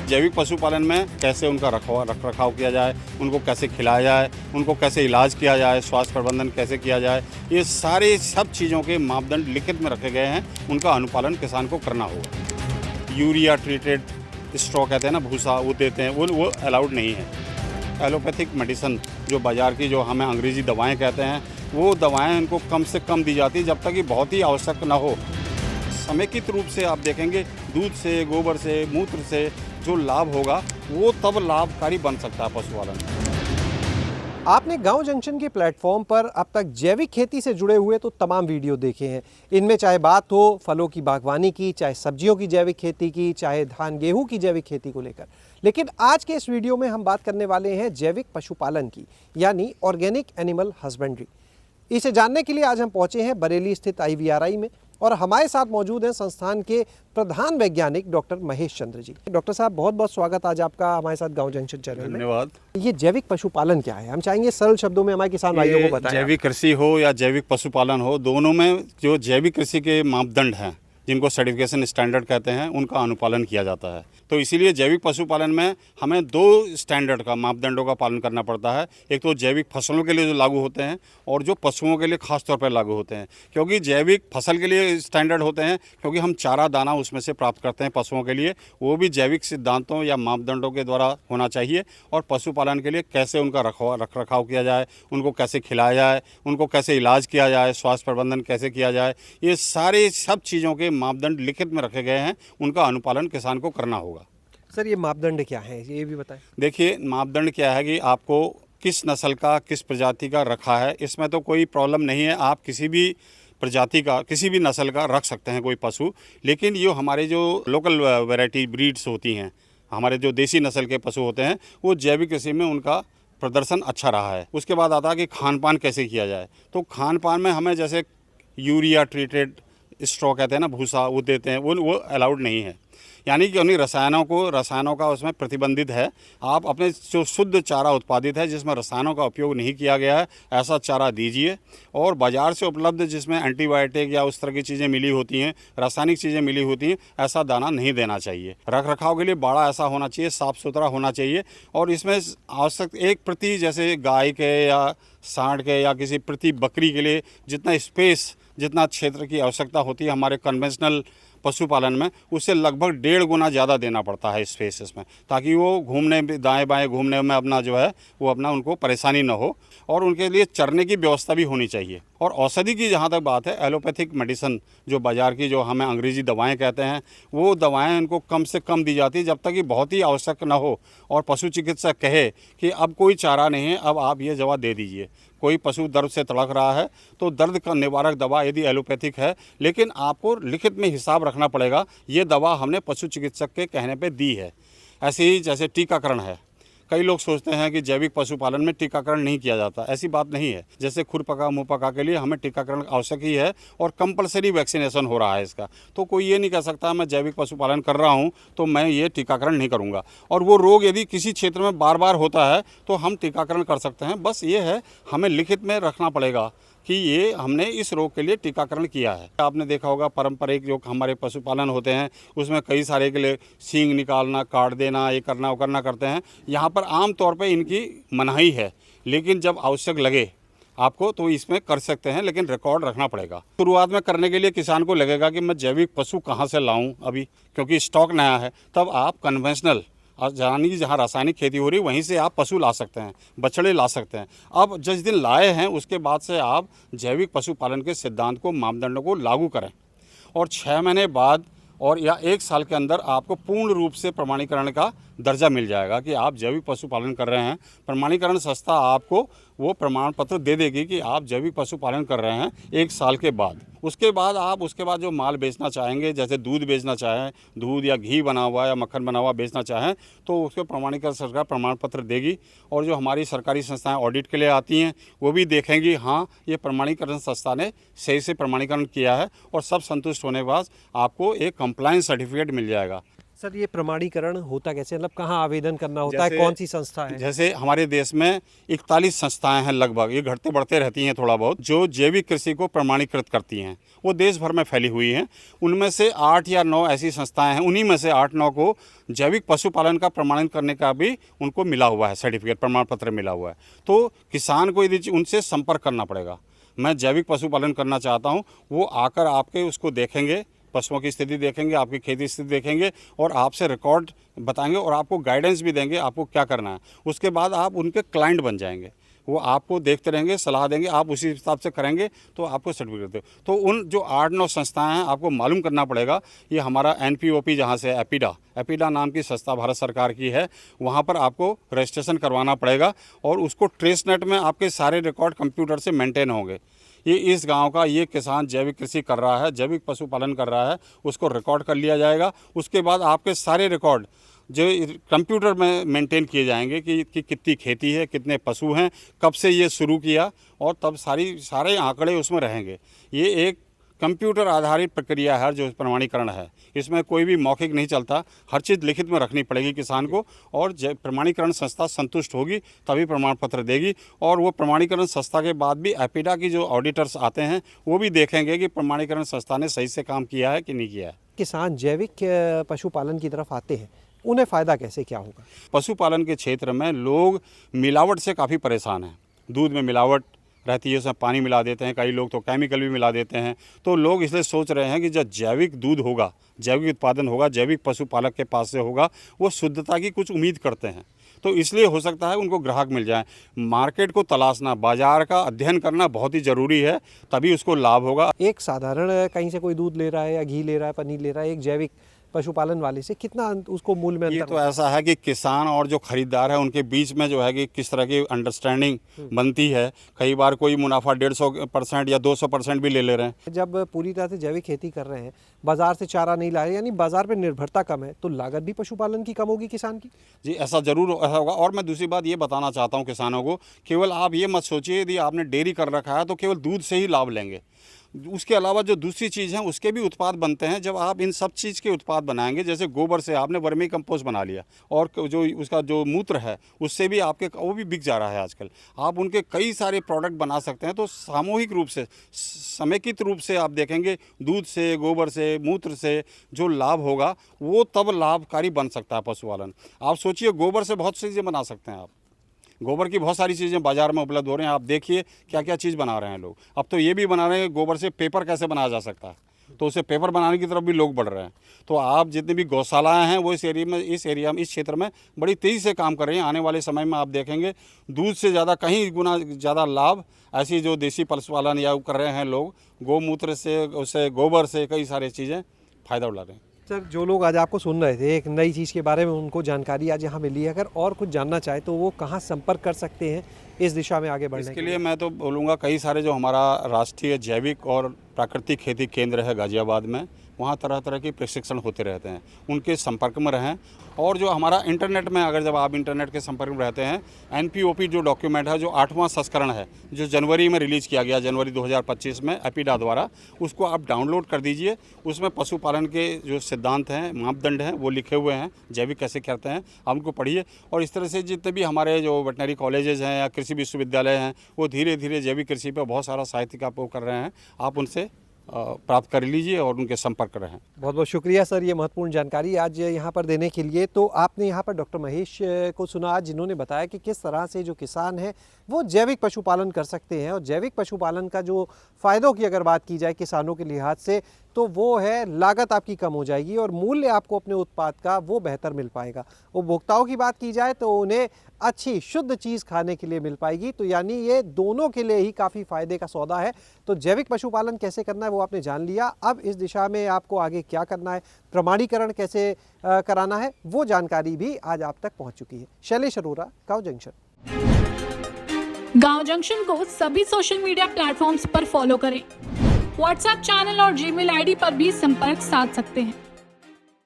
जैविक पशुपालन में कैसे उनका रख रखाव किया जाए, उनको कैसे खिलाया जाए, उनको कैसे इलाज किया जाए, स्वास्थ्य प्रबंधन कैसे किया जाए, ये सारे सब चीज़ों के मापदंड लिखित में रखे गए हैं। उनका अनुपालन किसान को करना होगा। यूरिया ट्रीटेड स्ट्रॉ कहते हैं ना, भूसा वो देते हैं, वो अलाउड नहीं है। एलोपैथिक मेडिसिन जो बाज़ार की जो हमें अंग्रेज़ी दवाएं कहते हैं, वो दवाएं इनको कम से कम दी जाती जब तक कि बहुत ही आवश्यक ना हो। समेकित रूप से आप देखेंगे दूध से, गोबर से, मूत्र से जो लाभ होगा वो तब लाभकारी बन सकता है पशुपालन। आपने गांव जंक्शन के प्लेटफॉर्म पर अब तक जैविक खेती से जुड़े हुए तो तमाम वीडियो देखे हैं। इनमें चाहे बात हो फलों की बागवानी की, चाहे सब्जियों की जैविक खेती की, चाहे धान गेहूं की जैविक खेती को लेकर। लेकिन आज के इस वीडियो में हम बात करने वाले हैं जैविक पशुपालन की, यानी ऑर्गेनिक एनिमल हस्बेंड्री। इसे जानने के लिए आज हम पहुंचे हैं बरेली स्थित IVRI में और हमारे साथ मौजूद हैं संस्थान के प्रधान वैज्ञानिक डॉक्टर महेश चंद्र जी। डॉक्टर साहब, बहुत बहुत स्वागत आज आपका हमारे साथ गांव जंक्शन चैनल में। धन्यवाद। ये जैविक पशुपालन क्या है, हम चाहेंगे सरल शब्दों में हमारे किसान भाइयों को बताएं। जैविक कृषि हो या जैविक पशुपालन हो, दोनों में जो जैविक कृषि के मापदंड हैं, जिनको सर्टिफिकेशन स्टैंडर्ड कहते हैं, उनका अनुपालन किया जाता है। तो इसीलिए जैविक पशुपालन में हमें 2 स्टैंडर्ड का, मापदंडों का पालन करना पड़ता है। एक तो जैविक फसलों के लिए जो लागू होते हैं और जो पशुओं के लिए खास तौर पर लागू होते हैं। क्योंकि जैविक फसल के लिए स्टैंडर्ड होते हैं क्योंकि हम चारा दाना उसमें से प्राप्त करते हैं पशुओं के लिए, वो भी जैविक सिद्धांतों या मापदंडों के द्वारा होना चाहिए। और पशुपालन के लिए कैसे उनका रख रखाव किया जाए, उनको कैसे खिलाया जाए, उनको कैसे इलाज किया जाए, स्वास्थ्य प्रबंधन कैसे किया जाए, ये सारे सब चीज़ों के मापदंड लिखित में रखे गए हैं। उनका अनुपालन किसान को करना होगा। सर, ये मापदंड क्या है, ये भी बताएं। देखिए, मापदंड क्या है कि आपको किस नस्ल का, किस प्रजाति का रखा है, इसमें तो कोई प्रॉब्लम नहीं है। आप किसी भी प्रजाति का, किसी भी नस्ल का रख सकते हैं कोई पशु। लेकिन ये हमारे जो लोकल वैरायटी ब्रीड्स होती हैं, हमारे जो देसी नस्ल के पशु होते हैं, वो जैविक कृषि में उनका प्रदर्शन अच्छा रहा है। उसके बाद आता है कि खान पान कैसे किया जाए। तो खान पान में हमें जैसे यूरिया ट्रीटेड स्ट्रॉ कहते हैं ना, भूसा वो देते हैं, वो अलाउड नहीं है। यानी कि उन्हीं रसायनों का उसमें प्रतिबंधित है। आप अपने जो शुद्ध चारा उत्पादित है, जिसमें रसायनों का उपयोग नहीं किया गया है, ऐसा चारा दीजिए। और बाज़ार से उपलब्ध जिसमें एंटीबायोटिक या उस तरह की चीज़ें मिली होती हैं, रासायनिक चीज़ें मिली होती हैं, ऐसा दाना नहीं देना चाहिए। रख रखाव के लिए बाड़ा ऐसा होना चाहिए, साफ़ सुथरा होना चाहिए। और इसमें आवश्यक एक प्रति, जैसे गाय के या सांड के या किसी प्रति बकरी के लिए जितना क्षेत्र की आवश्यकता होती है हमारे कन्वेंशनल पशुपालन में, उससे लगभग 1.5 गुना ज़्यादा देना पड़ता है स्पेस इसमें, ताकि वो घूमने, दाएं बाएं घूमने में अपना जो है वो अपना उनको परेशानी ना हो। और उनके लिए चरने की व्यवस्था भी होनी चाहिए। और औषधि की जहाँ तक बात है, एलोपैथिक मेडिसिन जो बाज़ार की जो हमें अंग्रेज़ी दवाएं कहते हैं, वो दवाएं इनको कम से कम दी जाती जब तक कि बहुत ही आवश्यक ना हो और पशु चिकित्सक कहे कि अब कोई चारा नहीं है, अब आप ये दवा दे दीजिए। कोई पशु दर्द से तड़क रहा है तो दर्द का निवारक दवा यदि एलोपैथिक है, लेकिन आपको लिखित में हिसाब रखना पड़ेगा, ये दवा हमने पशु चिकित्सक के कहने पे दी है। ऐसे ही जैसे टीकाकरण है, कई लोग सोचते हैं कि जैविक पशुपालन में टीकाकरण नहीं किया जाता, ऐसी बात नहीं है। जैसे खुरपका मुंहपका के लिए हमें टीकाकरण आवश्यक ही है और कंपलसरी वैक्सीनेशन हो रहा है इसका। तो कोई ये नहीं कह सकता मैं जैविक पशुपालन कर रहा हूँ तो मैं ये टीकाकरण नहीं करूँगा। और वो रोग यदि किसी क्षेत्र में बार बार होता है तो हम टीकाकरण कर सकते हैं। बस ये है, हमें लिखित में रखना पड़ेगा कि ये हमने इस रोग के लिए टीकाकरण किया है। आपने देखा होगा पारंपरिक जो हमारे पशुपालन होते हैं उसमें कई सारे के लिए सींग निकालना, काट देना, ये करना वो करना करते हैं। यहाँ पर आम तौर पे इनकी मनाही है, लेकिन जब आवश्यक लगे आपको तो इसमें कर सकते हैं, लेकिन रिकॉर्ड रखना पड़ेगा। शुरुआत में करने के लिए किसान को लगेगा कि मैं जैविक पशु कहाँ से लाऊं अभी, क्योंकि स्टॉक नया है। तब आप कन्वेंशनल, यानी कि जहाँ रासायनिक खेती हो रही वहीं से आप पशु ला सकते हैं, बछड़े ला सकते हैं। अब जिस दिन लाए हैं उसके बाद से आप जैविक पशुपालन के सिद्धांत को, मापदंडों को लागू करें और 6 महीने बाद और या 1 साल के अंदर आपको पूर्ण रूप से प्रमाणीकरण का दर्जा मिल जाएगा कि आप जैविक पशुपालन कर रहे हैं। प्रमाणीकरण संस्था आपको वो प्रमाण पत्र दे देगी कि आप जैविक पशुपालन कर रहे हैं 1 साल के बाद। उसके बाद जो माल बेचना चाहेंगे, जैसे दूध बेचना चाहें, दूध या घी बना हुआ या मक्खन बना हुआ बेचना चाहें, तो उसके प्रमाणीकरण सरकार प्रमाण पत्र देगी। और जो हमारी सरकारी संस्थाएं ऑडिट के लिए आती हैं वो भी देखेंगी, हाँ ये प्रमाणीकरण संस्था ने सही से प्रमाणीकरण किया है, और सब संतुष्ट होने के बाद आपको एक कंप्लायंस सर्टिफिकेट मिल जाएगा। सर ये प्रमाणीकरण होता कैसे, मतलब कहाँ आवेदन करना होता है, जैसे- कौन सी संस्था है? जैसे हमारे देश में 41 संस्थाएं हैं लगभग, ये घटते बढ़ते रहती हैं थोड़ा बहुत, जो जैविक कृषि को प्रमाणीकृत करती हैं। वो देश भर में फैली हुई हैं। उनमें से 8 या 9 ऐसी संस्थाएं हैं, उन्हीं में से 8-9 को जैविक पशुपालन का प्रमाणित करने का भी उनको मिला हुआ है, सर्टिफिकेट, प्रमाण पत्र मिला हुआ है। तो किसान को यदि उनसे संपर्क करना पड़ेगा, मैं जैविक पशुपालन करना चाहता हूँ, वो आकर आपके उसको देखेंगे, पशुओं की स्थिति देखेंगे, आपकी खेती स्थिति देखेंगे और आपसे रिकॉर्ड बताएंगे और आपको गाइडेंस भी देंगे आपको क्या करना है। उसके बाद आप उनके क्लाइंट बन जाएंगे, वो आपको देखते रहेंगे, सलाह देंगे, आप उसी हिसाब से करेंगे तो आपको सर्टिफिकेट दे। तो उन जो 8-9 संस्थाएं हैं आपको मालूम करना पड़ेगा। ये हमारा NPOP जहाँ से एपीडा नाम की संस्था भारत सरकार की है, वहाँ पर आपको रजिस्ट्रेशन करवाना पड़ेगा और उसको ट्रेसनेट में आपके सारे रिकॉर्ड कंप्यूटर से मेंटेन होंगे। ये इस गांव का ये किसान जैविक कृषि कर रहा है, जैविक पशुपालन कर रहा है, उसको रिकॉर्ड कर लिया जाएगा। उसके बाद आपके सारे रिकॉर्ड जो कंप्यूटर में मेंटेन किए जाएंगे कि कितनी खेती है, कितने पशु हैं, कब से ये शुरू किया, और तब सारे आंकड़े उसमें रहेंगे। ये एक कंप्यूटर आधारित प्रक्रिया है जो प्रमाणीकरण है। इसमें कोई भी मौखिक नहीं चलता, हर चीज़ लिखित में रखनी पड़ेगी किसान को, और प्रमाणीकरण संस्था संतुष्ट होगी तभी प्रमाण पत्र देगी। और वो प्रमाणीकरण संस्था के बाद भी एपीडा की जो ऑडिटर्स आते हैं वो भी देखेंगे कि प्रमाणीकरण संस्था ने सही से काम किया है कि नहीं किया है। किसान जैविक पशुपालन की तरफ आते हैं, उन्हें फ़ायदा कैसे क्या होगा? पशुपालन के क्षेत्र में लोग मिलावट से काफ़ी परेशान हैं। दूध में मिलावट रहती है, उसमें पानी मिला देते हैं, कई लोग तो केमिकल भी मिला देते हैं। तो लोग इसलिए सोच रहे हैं कि जब जैविक दूध होगा, जैविक उत्पादन होगा, जैविक पशुपालक के पास से होगा, वो शुद्धता की कुछ उम्मीद करते हैं। तो इसलिए हो सकता है उनको ग्राहक मिल जाए। मार्केट को तलाशना, बाजार का अध्ययन करना बहुत ही ज़रूरी है, तभी उसको लाभ होगा। एक साधारण कहीं से कोई दूध ले रहा है या घी ले रहा है, पनीर ले रहा है, एक जैविक पशुपालन वाले से कितना उसको मूल्य में ये अंतर तो ऐसा है कि किसान और जो खरीदार है उनके बीच में जो है कि किस तरह की अंडरस्टैंडिंग बनती है। कई बार कोई मुनाफा 150% या 200% भी ले रहे हैं। जब पूरी तरह से जैविक खेती कर रहे हैं, बाजार से चारा नहीं ला रहे, यानी बाजार पे निर्भरता कम है, तो लागत भी पशुपालन की कम होगी किसान की? जी ऐसा ज़रूर ऐसा होगा। और मैं दूसरी बात ये बताना चाहता हूँ किसानों को, केवल आप ये मत सोचिए यदि आपने डेयरी कर रखा है तो केवल दूध से ही लाभ लेंगे। उसके अलावा जो दूसरी चीज़ हैं उसके भी उत्पाद बनते हैं। जब आप इन सब चीज़ के उत्पाद बनाएंगे, जैसे गोबर से आपने वर्मी कंपोस्ट बना लिया और जो उसका जो मूत्र है उससे भी आपके वो भी बिक जा रहा है आजकल, आप उनके कई सारे प्रोडक्ट बना सकते हैं। तो सामूहिक रूप से, समेकित रूप से आप देखेंगे दूध से, गोबर से, मूत्र से जो लाभ होगा वो तब लाभकारी बन सकता है पशुपालन। आप सोचिए गोबर से बहुत सी चीज़ें बना सकते हैं आप, गोबर की बहुत सारी चीज़ें बाज़ार में उपलब्ध हो रहे हैं। आप देखिए क्या क्या चीज़ बना रहे हैं लोग। अब तो ये भी बना रहे हैं गोबर से पेपर कैसे बनाया जा सकता है, तो उसे पेपर बनाने की तरफ भी लोग बढ़ रहे हैं। तो आप जितनी भी गौशालाएं हैं वो इस एरिया में इस क्षेत्र में बड़ी तेज़ी से काम कर रही हैं। आने वाले समय में आप देखेंगे दूध से ज़्यादा कहीं गुना ज़्यादा लाभ ऐसी जो देसी पशुपालन या कर रहे हैं लोग, गौमूत्र से, उससे गोबर से कई सारी चीज़ें फ़ायदा उठा रहे हैं। सर, जो लोग आज आपको सुन रहे थे, एक नई चीज़ के बारे में उनको जानकारी आज यहाँ मिली है, अगर और कुछ जानना चाहे तो वो कहाँ संपर्क कर सकते हैं इस दिशा में आगे बढ़ने इसके लिए मैं तो बोलूँगा कई सारे जो हमारा राष्ट्रीय जैविक और प्राकृतिक खेती केंद्र है गाजियाबाद में, वहाँ तरह तरह के प्रशिक्षण होते रहते हैं, उनके संपर्क में रहें। और जो हमारा इंटरनेट में, अगर जब आप इंटरनेट के संपर्क में रहते हैं, NPOP जो डॉक्यूमेंट है, जो 8वां संस्करण है, जो जनवरी में रिलीज़ किया गया, जनवरी 2025 में एपीडा द्वारा, उसको आप डाउनलोड कर दीजिए। उसमें पशुपालन के जो सिद्धांत हैं, मापदंड हैं, वो लिखे हुए हैं, जैविक कैसे करते हैं, आप उनको पढ़िए। और इस तरह से जितने भी हमारे जो वेटनरी कॉलेजेस हैं या कृषि विश्वविद्यालय हैं, वो धीरे धीरे जैविक कृषि पर बहुत सारा साहित्य का उपयोग कर रहे हैं। आप उनसे प्राप्त कर लीजिए और उनके संपर्क रहें। बहुत बहुत शुक्रिया सर, ये महत्वपूर्ण जानकारी आज यहाँ पर देने के लिए। तो आपने यहाँ पर डॉक्टर महेश को सुना, जिन्होंने बताया कि किस तरह से जो किसान हैं वो जैविक पशुपालन कर सकते हैं। और जैविक पशुपालन का जो फ़ायदों की अगर बात की जाए किसानों के लिहाज से, तो वो है लागत आपकी कम हो जाएगी और मूल्य आपको अपने उत्पाद का वो बेहतर मिल पाएगा। उपभोक्ताओं की बात की जाए तो उन्हें अच्छी शुद्ध चीज़ खाने के लिए मिल पाएगी। तो यानी ये दोनों के लिए ही काफ़ी फ़ायदे का सौदा है। तो जैविक पशुपालन कैसे करना है वो आपने जान लिया। अब इस दिशा में आपको आगे क्या करना है, प्रमाणीकरण कैसे कराना है, वो जानकारी भी आज आप तक पहुँच चुकी है। शैलेश अरोरा, गाँव जंक्शन। गाँव जंक्शन को सभी सोशल मीडिया प्लेटफॉर्म्स पर फॉलो करें। व्हाट्सएप चैनल और जीमेल आईडी पर भी संपर्क साध सकते हैं।